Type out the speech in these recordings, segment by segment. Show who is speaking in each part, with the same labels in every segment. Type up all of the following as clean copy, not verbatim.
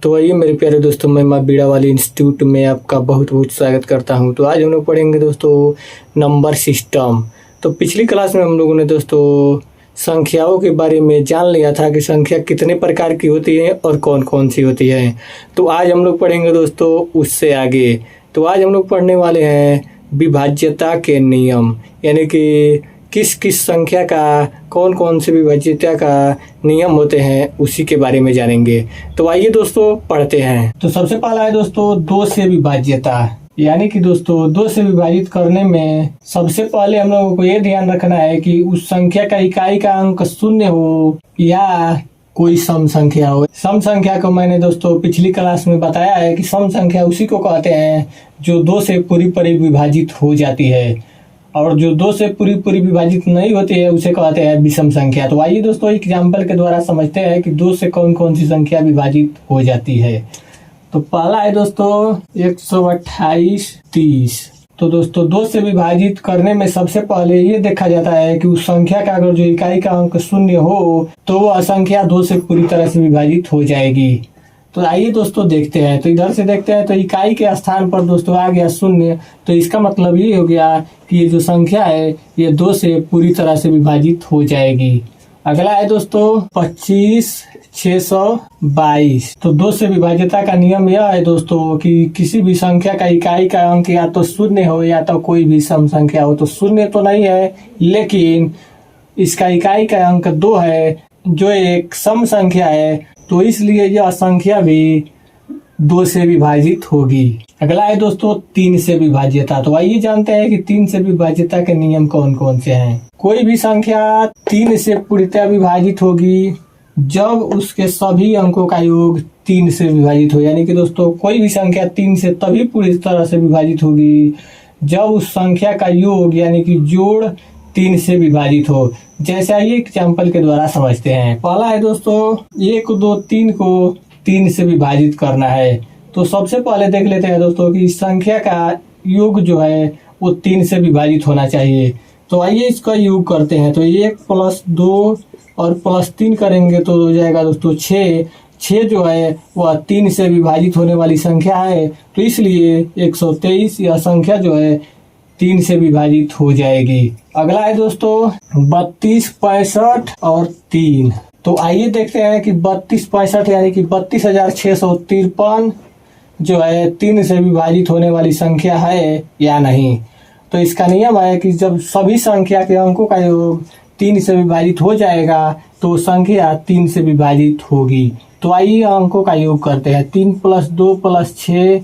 Speaker 1: तो आइए मेरे प्यारे दोस्तों, मैं माँ बीड़ा वाली इंस्टीट्यूट में आपका बहुत बहुत स्वागत करता हूं। तो आज हम लोग पढ़ेंगे दोस्तों नंबर सिस्टम। तो पिछली क्लास में हम लोगों ने दोस्तों संख्याओं के बारे में जान लिया था कि संख्या कितने प्रकार की होती है और कौन कौन सी होती है। तो आज हम लोग पढ़ेंगे दोस्तों उससे आगे। तो आज हम लोग पढ़ने वाले हैं विभाज्यता के नियम, यानी कि किस किस संख्या का कौन कौन से विभाज्यता का नियम होते हैं उसी के बारे में जानेंगे। तो आइए दोस्तों पढ़ते हैं। तो सबसे पहला है दोस्तों दो से विभाज्यता, यानी कि दोस्तों दो से विभाजित करने में सबसे पहले हम लोगों को ये ध्यान रखना है कि उस संख्या का इकाई का अंक शून्य हो या कोई सम संख्या हो। सम संख्या को मैंने दोस्तों पिछली क्लास में बताया है कि सम संख्या उसी को कहते हैं जो दो से पूरी पूरी विभाजित हो जाती है, और जो दो से पूरी पूरी विभाजित नहीं होती है उसे कहते हैं विषम संख्या। तो आइए दोस्तों एग्जाम्पल के द्वारा समझते हैं कि दो से कौन कौन सी संख्या विभाजित हो जाती है। तो पहला है दोस्तों 128 30। तो दोस्तों दो से विभाजित करने में सबसे पहले ये देखा जाता है कि उस संख्या का अगर जो इकाई का अंक शून्य हो तो वह संख्या दो से पूरी तरह से विभाजित हो जाएगी। तो आइए दोस्तों देखते हैं। तो इधर से देखते हैं तो इकाई के स्थान पर दोस्तों आ गया शून्य, तो इसका मतलब ये हो गया कि ये जो संख्या है ये दो से पूरी तरह से विभाजित हो जाएगी। अगला है दोस्तों 25,622। तो दो से विभाज्यता का नियम यह है दोस्तों कि किसी भी संख्या का इकाई का अंक या तो शून्य हो या तो कोई भी सम संख्या हो। तो शून्य तो नहीं है, लेकिन इसका इकाई का अंक 2 है जो एक सम संख्या है, तो इसलिए यह संख्या भी 2 से विभाजित होगी। अगला है दोस्तों 3 से विभाज्यता। तो आइए जानते हैं कि 3 से विभाज्यता के नियम कौन कौन से हैं। कोई भी संख्या 3 से पूर्णतः विभाजित होगी जब उसके सभी अंकों का योग 3 से विभाजित हो, यानी कि दोस्तों कोई भी संख्या 3 से तभी पूरी तरह से विभाजित होगी जब उस संख्या का योग यानी कि जोड़ 3 से विभाजित हो। जैसे आइए एग्जाम्पल के द्वारा समझते हैं। पहला है दोस्तों 1 2 3 को 3 से विभाजित करना है। तो सबसे पहले देख लेते हैं दोस्तों कि इस संख्या का योग जो है वो 3 से विभाजित होना चाहिए। तो आइए इसका योग करते हैं। तो 1 + 2 और +3 करेंगे तो हो जाएगा दोस्तों 6। 6 जो है वह 3 से विभाजित होने वाली संख्या है, तो इसलिए 123 यह संख्या जो है 3 से विभाजित हो जाएगी। अगला है दोस्तों 32 65 और 3। तो आइए देखते हैं कि 32 65 यानी कि 32,653 जो है 3 से विभाजित होने वाली संख्या है या नहीं। तो इसका नियम है कि जब सभी संख्या के अंकों का योग 3 से विभाजित हो जाएगा तो संख्या 3 से विभाजित होगी। तो आइए अंकों का योग करते हैं। 3 + 2 + 6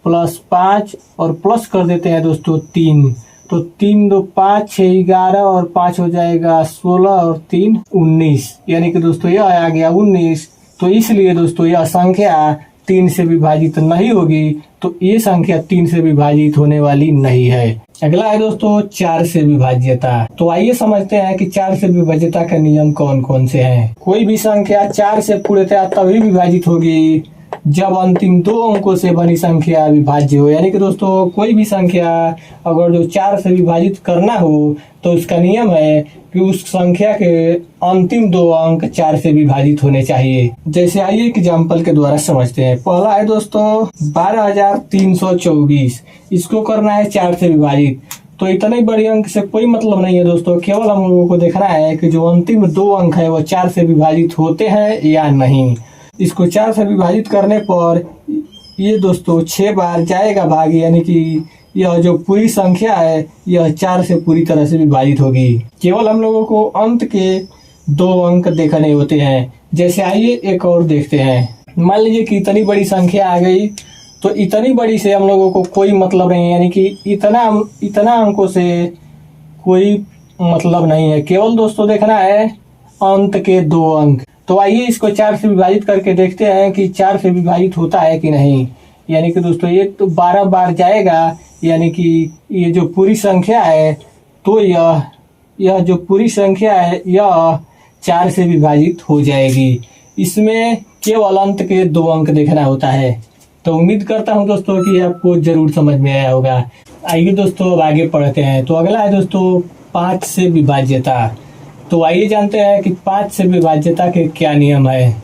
Speaker 1: + 5 और प्लस कर देते हैं दोस्तों 3। तो 3 2 5 6 11 और 5 हो जाएगा 16 और 3 19, यानी कि दोस्तों यह आ गया 19। तो इसलिए दोस्तों यह संख्या 3 से विभाजित नहीं होगी, तो ये संख्या 3 से विभाजित होने वाली नहीं है। अगला है दोस्तों 4 से विभाज्यता। तो आइए समझते हैं कि 4 से विभाज्यता के नियम कौन कौन से हैं। कोई भी संख्या 4 से पूर्णतः तभी विभाजित होगी जब अंतिम 2 अंकों से बनी संख्या विभाज्य हो, यानी कि दोस्तों कोई भी संख्या अगर जो 4 से विभाजित करना हो तो उसका नियम है कि उस संख्या के अंतिम 2 अंक 4 से विभाजित होने चाहिए। जैसे आइए एग्जाम्पल के द्वारा समझते हैं। पहला है दोस्तों 12,324। इसको करना है 4 से विभाजित। तो इतने बड़े अंक से कोई मतलब नहीं है दोस्तों, केवल हम लोगों को देखना है कि जो अंतिम 2 अंक है वो 4 से विभाजित होते हैं या नहीं। इसको 4 से विभाजित करने पर ये दोस्तों 6 बार जाएगा भाग, यानी कि यह जो पूरी संख्या है यह 4 से पूरी तरह से विभाजित होगी। केवल हम लोगों को अंत के 2 अंक देखने होते हैं। जैसे आइए एक और देखते हैं। मान लीजिए कि इतनी बड़ी संख्या आ गई, तो इतनी बड़ी से हम लोगों को कोई मतलब नहीं है, यानी कि इतना अंकों से कोई मतलब नहीं है। केवल दोस्तों देखना है अंत के 2 अंक। तो आइए इसको 4 से विभाजित करके देखते हैं कि 4 से विभाजित होता है कि नहीं। यानी कि दोस्तों ये तो 12 बार जाएगा, यानी कि ये जो पूरी संख्या है तो यह जो पूरी संख्या है यह 4 से विभाजित हो जाएगी। इसमें केवल अंत के 2 अंक देखना होता है। तो उम्मीद करता हूं दोस्तों कि आपको जरूर समझ में आया होगा। आइए दोस्तों अब आगे पढ़ते हैं। तो अगला है दोस्तों 5 से विभाज्यता। तो आइए जानते हैं कि 5 से विभाज्यता के क्या नियम है।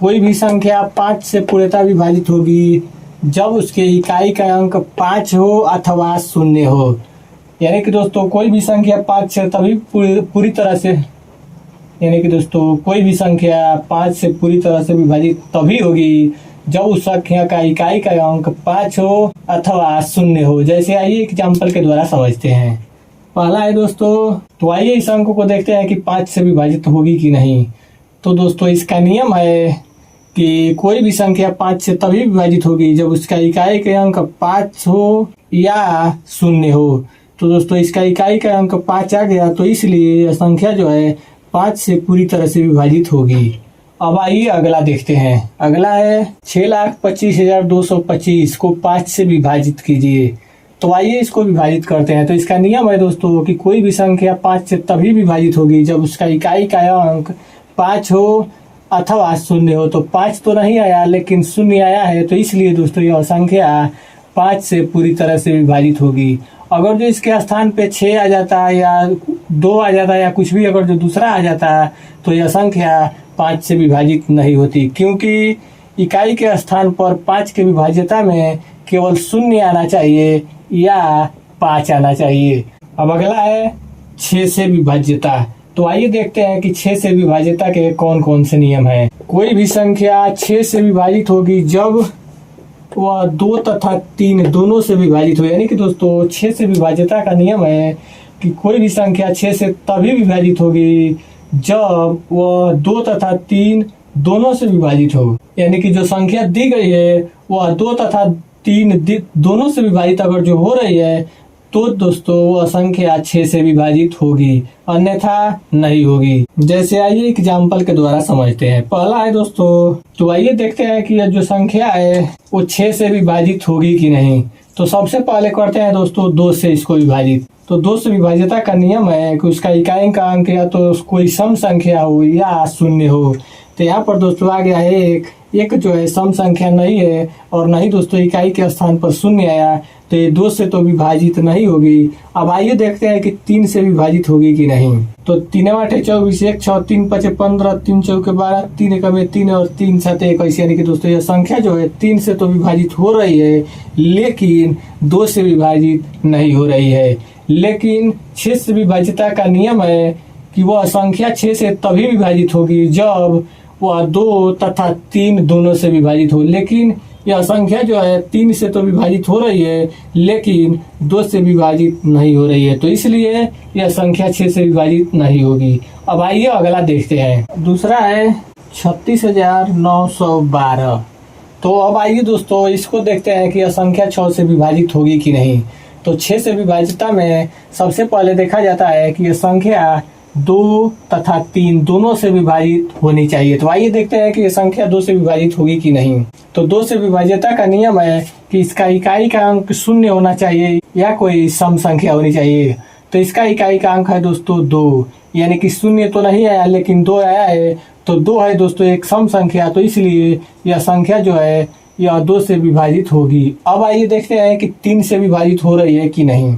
Speaker 1: कोई भी संख्या 5 से पूर्णतः विभाजित होगी जब उसके इकाई का अंक 5 हो अथवा 0 हो। यानी कि दोस्तों कोई भी संख्या 5 से तभी पूरी तरह से कोई भी संख्या 5 से पूरी तरह से विभाजित तभी होगी जब उस संख्या का इकाई का अंक 5 हो अथवा 0 हो। जैसे आइए एग्जाम्पल के द्वारा समझते हैं। पहला है दोस्तों, तो आइए इस अंक को देखते हैं कि 5 से विभाजित होगी कि नहीं। तो दोस्तों इसका नियम है कि कोई भी संख्या 5 से तभी विभाजित होगी जब उसका इकाई का अंक 5 हो या 0 हो। तो दोस्तों इसका इकाई का अंक 5 आ गया, तो इसलिए यह संख्या जो है 5 से पूरी तरह से विभाजित होगी। अब आइए अगला देखते हैं। अगला है 6,25,225 को 5 से विभाजित कीजिए। तो आइए इसको विभाजित करते हैं। तो इसका नियम है दोस्तों कि कोई भी संख्या 5 से तभी विभाजित होगी जब उसका इकाई का अंक 5 हो अथवा 0 हो। तो 5 तो नहीं आया लेकिन 0 आया है, तो इसलिए दोस्तों यह संख्या 5 से पूरी तरह से विभाजित होगी। अगर जो इसके स्थान पे 6 आ जाता है या 2 आ जाता है या कुछ भी अगर जो दूसरा आ जाता है तो यह संख्या 5 से विभाजित नहीं होती, क्योंकि इकाई के स्थान पर 5 के विभाज्यता में केवल 0 आना चाहिए या 5 आना चाहिए। अब अगला है 6 से विभाज्यता। तो आइए देखते हैं कि 6 से विभाज्यता के कौन कौन से नियम हैं। कोई भी संख्या 6 से विभाजित होगी जब वह 2 तथा 3 दोनों से विभाजित हो। यानी कि दोस्तों 6 से विभाज्यता का नियम है कि कोई भी संख्या 6 से तभी विभाजित होगी जब वह 2 तथा 3 दोनों से विभाजित हो। यानी कि जो संख्या दी गई है वह 2 तथा 3 दोनों से विभाजित अगर जो हो रही है तो दोस्तों वह संख्या 6 से विभाजित होगी, अन्यथा नहीं होगी। जैसे आइए एग्जाम्पल के द्वारा समझते हैं। पहला है दोस्तों, तो आइए देखते हैं कि यह जो संख्या है वो 6 से विभाजित होगी कि नहीं। तो सबसे पहले करते हैं दोस्तों 2 से इसको विभाजित। तो 2 से विभाज्यता का नियम है कि उसका इकाई का अंक या तो कोई सम संख्या हो या 0 हो। तो यहाँ पर दोस्तों आ गया है एक जो है सम संख्या नहीं है और नहीं दोस्तों इकाई के स्थान पर 0 आया, तो ये 2 से तो विभाजित नहीं होगी। अब आइए देखते हैं कि 3 से विभाजित होगी कि नहीं। तो 3 8 24 1 6 3 5 15 3 4 12 3 1 3 और 3 7 21। यानी कि दोस्तों यह संख्या जो है 3 से तो विभाजित हो रही है लेकिन 2 से विभाजित नहीं हो रही है। लेकिन 6 से विभाज्यता का नियम है कि वह संख्या 6 से तभी विभाजित होगी जब वह 2 तथा 3 दोनों से विभाजित हो। लेकिन यह संख्या जो है 3 से तो विभाजित हो रही है लेकिन 2 से विभाजित नहीं हो रही है, तो इसलिए यह संख्या 6 से विभाजित नहीं होगी। अब आइए अगला देखते हैं। दूसरा है 36,912। तो अब आइए दोस्तों इसको देखते हैं कि यह संख्या 6 से विभाजित होगी कि नहीं। तो 6 से विभाज्यता में सबसे पहले देखा जाता है कि यह संख्या 2 तथा 3 दोनों से विभाजित होनी चाहिए। तो आइए देखते हैं कि यह संख्या 2 से विभाजित होगी कि नहीं। तो 2 से विभाज्यता का नियम है कि इसका इकाई का अंक 0 होना चाहिए या कोई सम संख्या होनी चाहिए। तो इसका इकाई का अंक है दोस्तों 2, यानी कि 0 तो नहीं आया लेकिन 2 आया है, तो 2 है दोस्तों एक सम संख्या, तो इसलिए यह संख्या जो है यह 2 से विभाजित होगी। अब आइए देखते हैं कि 3 से विभाजित हो रही है कि नहीं।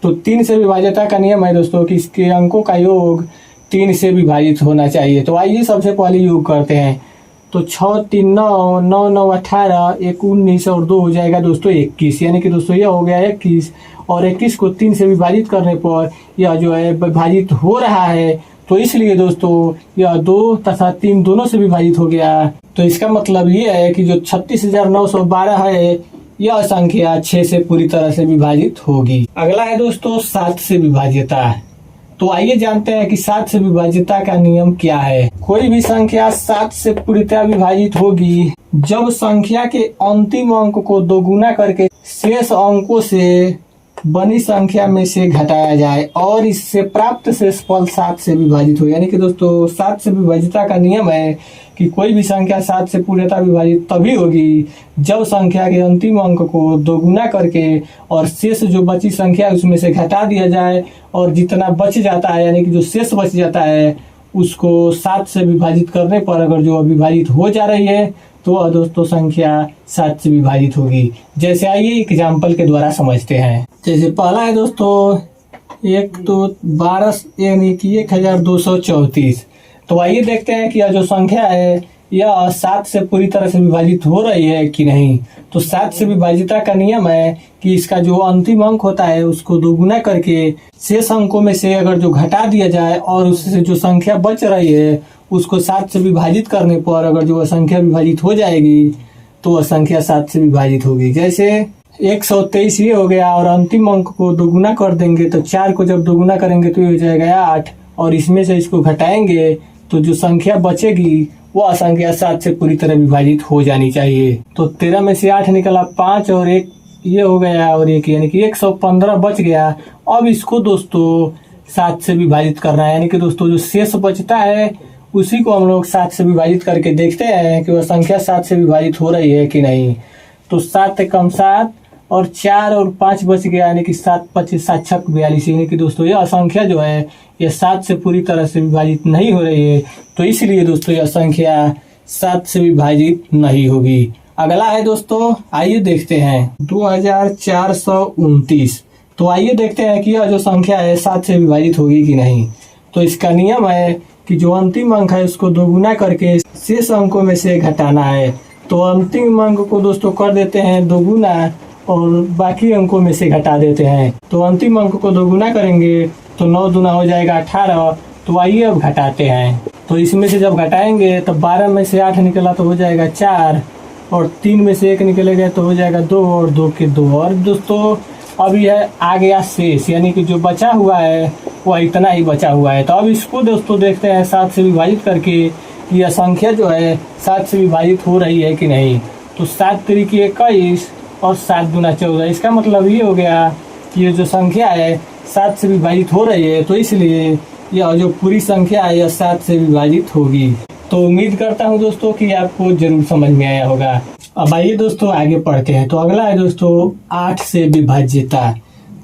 Speaker 1: तो 3 से विभाज्यता का नियम है दोस्तों कि इसके अंकों का योग 3 से विभाजित होना चाहिए। तो आइए सबसे पहले योग करते हैं। तो 6 3 9 9 9 18 1 19 और 2 हो जाएगा दोस्तों 21। यानी कि दोस्तों यह हो गया 21 और 21 को 3 से विभाजित करने पर यह जो है विभाजित हो रहा है, तो इसलिए दोस्तों यह 2 तथा 3 दोनों से विभाजित हो गया। तो इसका मतलब ये है कि जो 36,912 है यह संख्या 6 से पूरी तरह से विभाजित होगी। अगला है दोस्तों 7 से विभाज्यता। तो आइए जानते हैं कि 7 से विभाज्यता का नियम क्या है। कोई भी संख्या 7 से पूरी तरह विभाजित होगी जब संख्या के अंतिम अंक को दोगुना करके शेष अंकों से बनी संख्या में से घटाया जाए और इससे प्राप्त शेषफल 7 से विभाजित हो। यानी कि दोस्तों 7 से विभाज्यता का नियम है कि कोई भी संख्या 7 से पूर्णतः विभाजित तभी होगी जब संख्या के अंतिम अंक को दोगुना करके और शेष जो बची संख्या है उसमें से घटा दिया जाए और जितना बच जाता है यानी कि जो शेष बच जाता है उसको 7 से विभाजित करने पर अगर जो विभाजित हो जा रही है तो वह दोस्तों संख्या 7 से विभाजित होगी। जैसे आइए एग्जाम्पल के द्वारा समझते हैं। जैसे पहला है दोस्तों 1 2 12 यानी कि 1234। तो आइए देखते हैं कि यह जो संख्या है यह 7 से पूरी तरह से विभाजित हो रही है कि नहीं। तो 7 से विभाजिता का नियम है कि इसका जो अंतिम अंक होता है उसको दोगुना करके शेष अंकों में से अगर जो घटा दिया जाए और उससे जो संख्या बच रही है उसको 7 से विभाजित करने पर अगर जो संख्या विभाजित हो जाएगी तो वह संख्या 7 से विभाजित होगी। जैसे 123 ये हो गया और अंतिम अंक को दोगुना कर देंगे तो 4 को जब दोगुना करेंगे तो ये हो जाएगा 8 और इसमें से इसको घटाएंगे तो जो संख्या बचेगी वह संख्या 7 से पूरी तरह विभाजित हो जानी चाहिए। तो 13 में से 8 निकला 5 और 1 ये हो गया और 1 यानी कि 115 बच गया। अब इसको दोस्तों 7 से विभाजित करना है, यानी कि दोस्तों जो शेष बचता है उसी को हम लोग 7 से विभाजित करके देखते हैं कि वह संख्या 7 से विभाजित हो रही है कि नहीं। तो 7 कम 7 और 4 और 5 बच गया, यानी कि 7 25 7 छक 42, यानी कि दोस्तों यह संख्या जो है यह 7 से पूरी तरह से विभाजित नहीं हो रही है। तो इसलिए दोस्तों यह संख्या 7 से विभाजित नहीं होगी। अगला है दोस्तों, आइए देखते हैं 2429। तो आइए देखते हैं कि यह जो संख्या है 7 से विभाजित होगी कि नहीं। तो इसका नियम है कि जो अंतिम अंक है उसको दोगुना करके शेष अंकों में से घटाना है। तो अंतिम अंक को दोस्तों कर देते हैं दोगुना और बाकी अंकों में से घटा देते हैं। तो अंतिम अंक को दोगुना करेंगे तो 9 दूना हो जाएगा 18। तो आइए अब घटाते हैं। तो इसमें से जब घटाएंगे तो 12 में से 8 निकला तो हो जाएगा 4 और 3 में से 1 निकलेगा तो हो जाएगा 2 और 2 के 2। और दोस्तों अब यह आ गया शेष, यानी कि जो बचा हुआ है वह इतना ही बचा हुआ है। तो अब इसको दोस्तों देखते हैं 7 से विभाजित करके यह संख्या जो है 7 से विभाजित हो रही है कि नहीं। तो 7 तिरिकी 21 और 7 दूना 14। इसका मतलब ये हो गया कि ये जो संख्या है 7 से विभाजित हो रही है। तो इसलिए यह जो पूरी संख्या है यह 7 से विभाजित होगी। तो उम्मीद करता हूँ दोस्तों कि आपको जरूर समझ में आया होगा। अब आइए दोस्तों आगे पढ़ते हैं। तो अगला है दोस्तों 8 से विभाज्यता।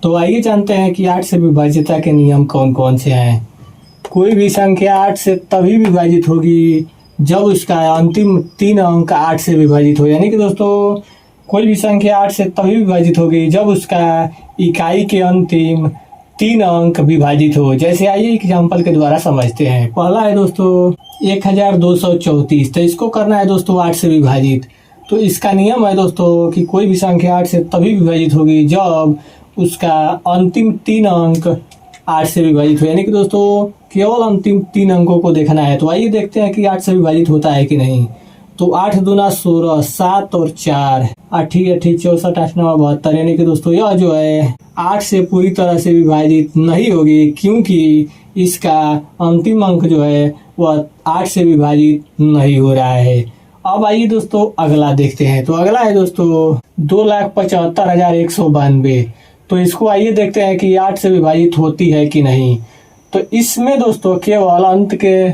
Speaker 1: तो आइए जानते हैं कि 8 से विभाज्यता के नियम कौन कौन से हैं। कोई भी संख्या 8 से तभी विभाजित होगी जब उसका अंतिम 3 अंक 8 से विभाजित हो, यानी कि दोस्तों कोई भी संख्या 8 से तभी विभाजित होगी जब उसका इकाई के अंतिम 3 अंक विभाजित हो। जैसे आइए एग्जाम्पल के द्वारा समझते हैं। पहला है दोस्तों 1234। तो इसको करना है दोस्तों 8 से विभाजित। तो इसका नियम है दोस्तों कि कोई भी संख्या 8 से तभी विभाजित होगी जब उसका अंतिम 3 अंक 8 से विभाजित हो, यानी कि दोस्तों केवल अंतिम 3 अंकों को देखना है। तो आइए देखते हैं कि 8 से विभाजित होता है कि नहीं। तो 8 दूना 16, 7 और 4 8 8 64 8 9 72, यानी कि दोस्तों यह जो है 8 से पूरी तरह से विभाजित नहीं होगी क्योंकि इसका अंतिम अंक जो है वह 8 से विभाजित नहीं हो रहा है। अब आइए दोस्तों अगला देखते हैं। तो अगला है दोस्तों 2,75,192। तो इसको आइए देखते हैं कि 8 से विभाजित होती है कि नहीं। तो इसमें दोस्तों केवल अंत के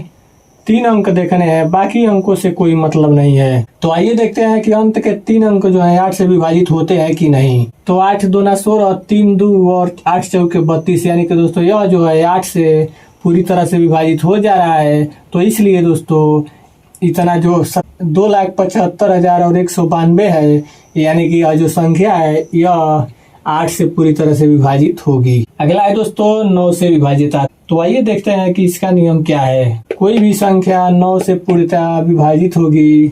Speaker 1: 3 अंक देखने हैं, बाकी अंकों से कोई मतलब नहीं है। तो आइए देखते हैं कि अंत के 3 अंक जो है 8 से विभाजित होते हैं कि नहीं। तो 8 दूना 16, 3 2 और 8 चौके 32, यानी कि दोस्तों यह जो है 8 से पूरी तरह से विभाजित हो जा रहा है। तो इसलिए दोस्तों इतना जो 2,75,192 है, यानी कि यह जो संख्या है यह 8 से पूरी तरह से विभाजित होगी। अगला है दोस्तों 9 से विभाजित। तो आइए देखते हैं कि इसका नियम क्या है। कोई भी संख्या 9 से पूरी तरह विभाजित होगी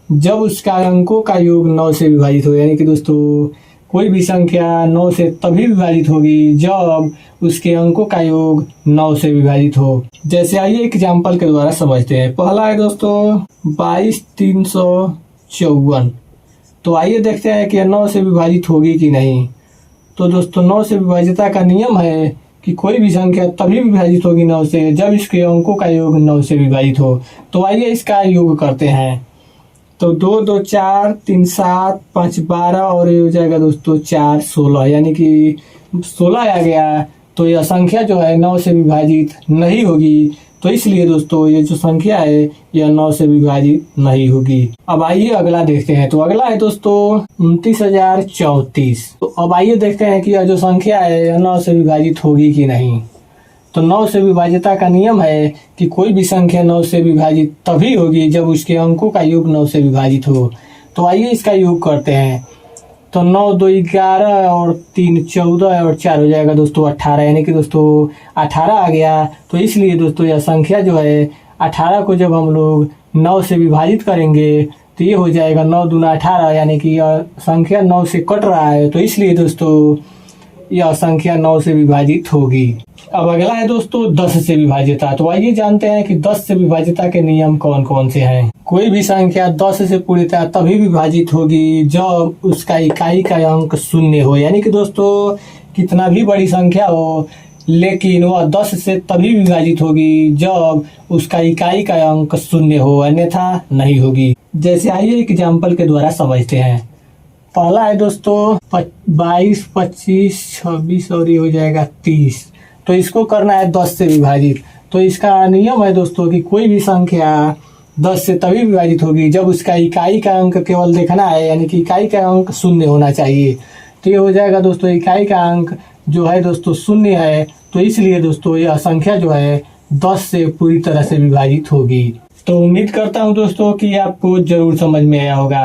Speaker 1: जब उसका अंकों का योग 9 से विभाजित हो, यानी कि दोस्तों कोई भी संख्या 9 से तभी विभाजित होगी जब उसके अंकों का योग 9 से विभाजित हो। जैसे आइए एग्जाम्पल के द्वारा समझते हैं। पहला है दोस्तों 22,354। तो आइए देखते हैं कि 9 से विभाजित होगी कि नहीं। तो दोस्तों 9 से विभाजिता का नियम है कि कोई भी संख्या तभी विभाजित होगी 9 से जब इसके अंकों का योग 9 से विभाजित हो। तो आइए इसका योग करते हैं। तो 2 2 4 3 7 5 12 और ये हो जाएगा दोस्तों 4 16, यानी कि 16 आ गया। तो यह संख्या जो है 9 से विभाजित नहीं होगी। तो इसलिए दोस्तों ये जो संख्या है यह 9 से विभाजित नहीं होगी। अब आइए अगला देखते हैं। तो अगला है दोस्तों 29,034। तो अब आइए देखते हैं कि यह जो संख्या है यह 9 से विभाजित होगी कि नहीं। तो 9 से विभाजिता का नियम है कि कोई भी संख्या 9 से विभाजित तभी होगी जब उसके अंकों का योग 9 से विभाजित हो। तो आइए इसका योग करते हैं। तो 9 2 11 और 3 14 और 4 हो जाएगा दोस्तों 18, यानी कि दोस्तों 18 आ गया। तो इसलिए दोस्तों यह संख्या जो है 18 को जब हम लोग 9 से विभाजित करेंगे तो ये हो जाएगा 9 दूना 18, यानी कि यह संख्या 9 से कट रहा है, तो इसलिए दोस्तों यह संख्या 9 से विभाजित होगी। अब अगला है दोस्तों 10 से विभाज्यता। तो आइए जानते हैं कि 10 से विभाज्यता के नियम कौन कौन से हैं। कोई भी संख्या 10 से पूर्णतः तभी विभाजित होगी जब उसका इकाई का अंक शून्य हो, यानी कि दोस्तों कितना भी बड़ी संख्या हो लेकिन वह 10 से तभी विभाजित होगी जब उसका इकाई का अंक शून्य हो, अन्यथा नहीं होगी। जैसे आइए एग्जाम्पल के द्वारा समझते हैं। पहला है दोस्तों 22, 25, 26 और ये हो जाएगा 30। तो इसको करना है 10 से विभाजित। तो इसका नियम है दोस्तों कि कोई भी संख्या 10 से तभी विभाजित होगी जब उसका इकाई का अंक केवल देखना है, यानी कि इकाई का अंक शून्य होना चाहिए। तो ये हो जाएगा दोस्तों इकाई का अंक जो है दोस्तों शून्य है, तो इसलिए दोस्तों यह संख्या जो है 10 से पूरी तरह से विभाजित होगी। तो उम्मीद करता हूँ दोस्तों कि आपको जरूर समझ में आया होगा।